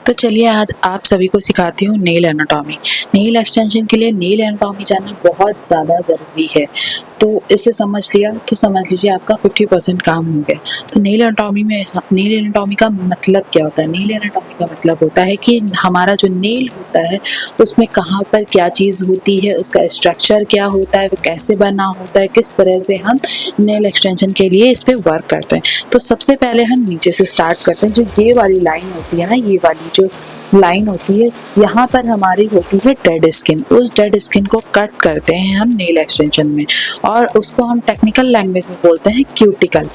तो चलिए आज आप सभी को सिखाती हूँ नेल एनाटॉमी। नेल एक्सटेंशन के लिए नेल एनाटॉमी जानना बहुत ज़्यादा ज़रूरी है। तो इसे समझ लिया तो समझ लीजिए आपका 50% काम हो गया। तो नेल एनाटॉमी का मतलब क्या होता है? नेल एनाटॉमी का मतलब होता है कि हमारा जो नेल होता है उसमें कहाँ पर क्या चीज़ होती है, उसका स्ट्रक्चर क्या होता है, वो कैसे बना होता है, किस तरह से हम नेल एक्सटेंशन के लिए इस पर वर्क करते हैं। तो सबसे पहले हम नीचे से स्टार्ट करते हैं। जो ये वाली लाइन होती है ना, ये वाली जो लाइन होती है, यहाँ पर हमारी होती है डेड स्किन। उस डेड स्किन को कट करते हैं हम नेल एक्सटेंशन में, और उसको हम टेक्निकल लैंग्वेज में बोलते हैं क्यूटिकल।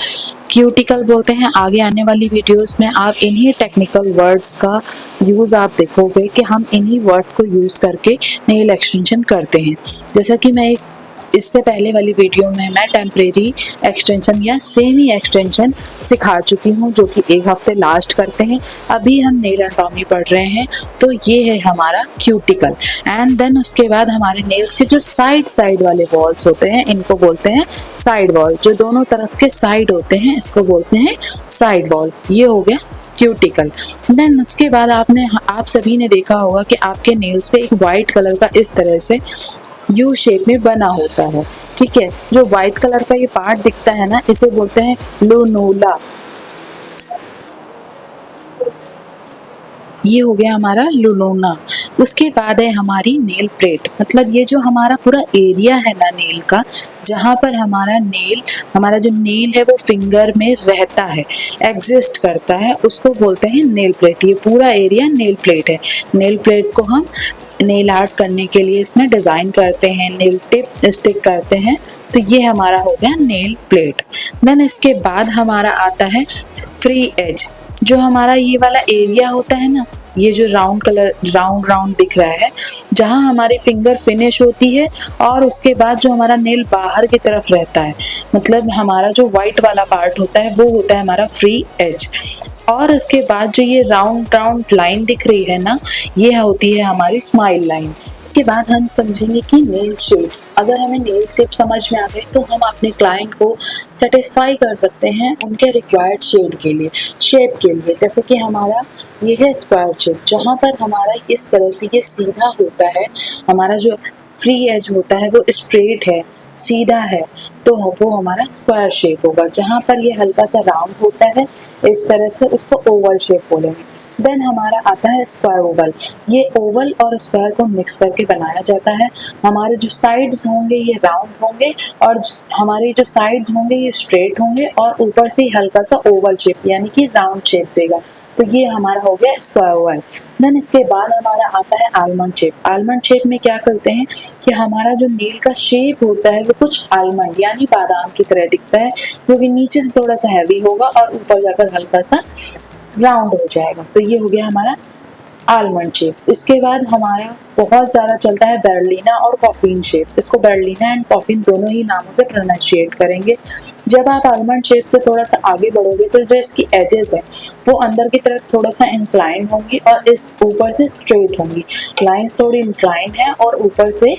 क्यूटिकल बोलते हैं। आगे आने वाली वीडियोस में आप इन्हीं टेक्निकल वर्ड्स का यूज़ आप देखोगे कि हम इन्हीं वर्ड्स को यूज़ करके नेल एक्सटेंशन करते हैं। जैसा कि मैं इससे पहले वाली वीडियो में मैं टेम्परेरी एक्सटेंशन या सेमी एक्सटेंशन सिखा चुकी हूँ, जो कि 1 हफ्ते लास्ट करते हैं। अभी हम नेल एनाटॉमी पढ़ रहे हैं, तो ये है हमारा क्यूटिकल। एंड देन उसके बाद हमारे नेल्स के जो साइड वाले वॉल्स होते हैं, इनको बोलते हैं साइड वॉल। जो दोनों तरफ के साइड होते हैं, इसको बोलते हैं साइड वॉल। ये हो गया क्यूटिकल। देन उसके बाद आप सभी ने देखा होगा कि आपके नेल्स पे एक वाइट कलर का इस तरह से यू शेप में बना होता है। ठीक है, जो व्हाइट कलर का ये पार्ट दिखता है ना, इसे बोलते हैं लुनोला। ये हो गया हमारा लुनोना। उसके बाद है हमारी नेल प्लेट। मतलब ये जो हमारा पूरा एरिया है ना नेल का, जहाँ पर हमारा जो नेल है वो फिंगर में रहता है, एग्जिस्ट करता है, उसको बोलते हैं नेल प्लेट। ये पूरा एरिया नेल प्लेट है। नेल प्लेट को हम नेल आर्ट करने के लिए इसमें डिज़ाइन करते हैं, नेल टिप स्टिक करते हैं। तो ये हमारा हो गया नेल प्लेट। देन इसके बाद हमारा आता है फ्री एज। जो हमारा ये वाला एरिया होता है ना, ये जो राउंड दिख रहा है, जहाँ हमारी फिंगर फिनिश होती है, और उसके बाद जो हमारा नेल बाहर की तरफ रहता है, मतलब हमारा जो वाइट वाला पार्ट होता है वो होता है हमारा फ्री एज। और उसके बाद जो ये राउंड लाइन दिख रही है ना, ये होती है हमारी स्माइल लाइन। के बाद हम समझेंगे कि नेल शेप्स। अगर हमें नेल शेप समझ में आ गए तो हम अपने क्लाइंट को सेटिस्फाई कर सकते हैं उनके रिक्वायर्ड शेप के लिए। जैसे कि हमारा ये है स्क्वायर शेप, जहाँ पर हमारा इस तरह से ये सीधा होता है, हमारा जो फ्री एज होता है वो स्ट्रेट है, सीधा है, तो वो हमारा स्क्वायर शेप होगा। जहाँ पर ये हल्का सा राउंड होता है इस तरह से, उसको ओवल शेप बोलेंगे। देन हमारा आता है स्क्वायर ओवल। ये ओवल और स्क्वायर को मिक्स करके बनाया जाता है। हमारे जो साइड्स होंगे ये राउंड होंगे, और हमारे जो साइड्स होंगे ये स्ट्रेट होंगे, और ऊपर से हल्का सा ओवल शेप यानी कि राउंड शेप देगा। तो ये हमारा हो गया स्क्वायर ओवल। देन इसके बाद हमारा आता है आलमंड शेप। आलमंड शेप में क्या करते हैं कि हमारा जो नेल का शेप होता है वो कुछ आलमंड यानी बादाम की तरह दिखता है, क्योंकि नीचे से थोड़ा सा हैवी होगा और ऊपर जाकर हल्का सा राउंड हो जाएगा। तो ये हो गया हमारा आलमंड शेप। उसके बाद हमारा बहुत ज़्यादा चलता है बेरलिना और कॉफिन शेप। इसको बेरलिना एंड कॉफिन दोनों ही नामों से प्रोनाउंशिएट करेंगे। जब आप आलमंड शेप से थोड़ा सा आगे बढ़ोगे तो जो इसकी एजेस है वो अंदर की तरफ थोड़ा सा इंक्लाइन होंगी और इस ऊपर से स्ट्रेट होंगी। लाइंस थोड़ी इंक्लाइन है और ऊपर से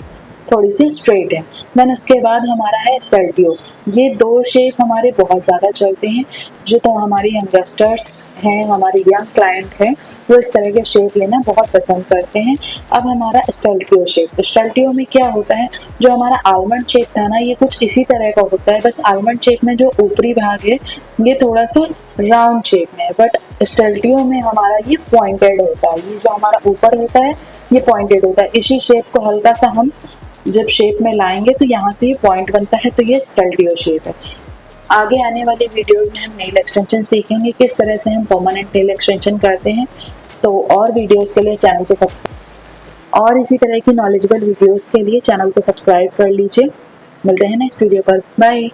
थोड़ी सी स्ट्रेट है। देन उसके बाद हमारा है स्पेल्टियो। ये 2 शेप हमारे बहुत ज़्यादा चलते हैं। जो तो हमारे यंगस्टर्स हैं, हमारे यंग क्लाइंट हैं, वो इस तरह के शेप लेना बहुत पसंद करते हैं। अब हमारा स्टेल्टियो शेप। स्टेल्टियो में क्या होता है, जो हमारा आलमंड शेप था ना, ये कुछ इसी तरह का होता है, बस आलमंड शेप में जो ऊपरी भाग है ये थोड़ा सा राउंड शेप में है, बट स्टेल्टियो में हमारा ये पॉइंटेड होता है। ये जो हमारा ऊपर होता है ये पॉइंटेड होता है। इसी शेप को हल्का सा हम जब शेप में लाएंगे तो यहाँ से ये पॉइंट बनता है, तो ये स्टेल्टियो शेप है। आगे आने वाले वीडियोस में हम नेल एक्सटेंशन सीखेंगे, किस तरह से हम परमानेंट नेल एक्सटेंशन करते हैं। तो और वीडियोस के लिए चैनल को सब्सक्राइब, और इसी तरह की नॉलेजेबल वीडियोस के लिए चैनल को सब्सक्राइब कर लीजिए। मिलते हैं नेक्स्ट वीडियो पर। बाय।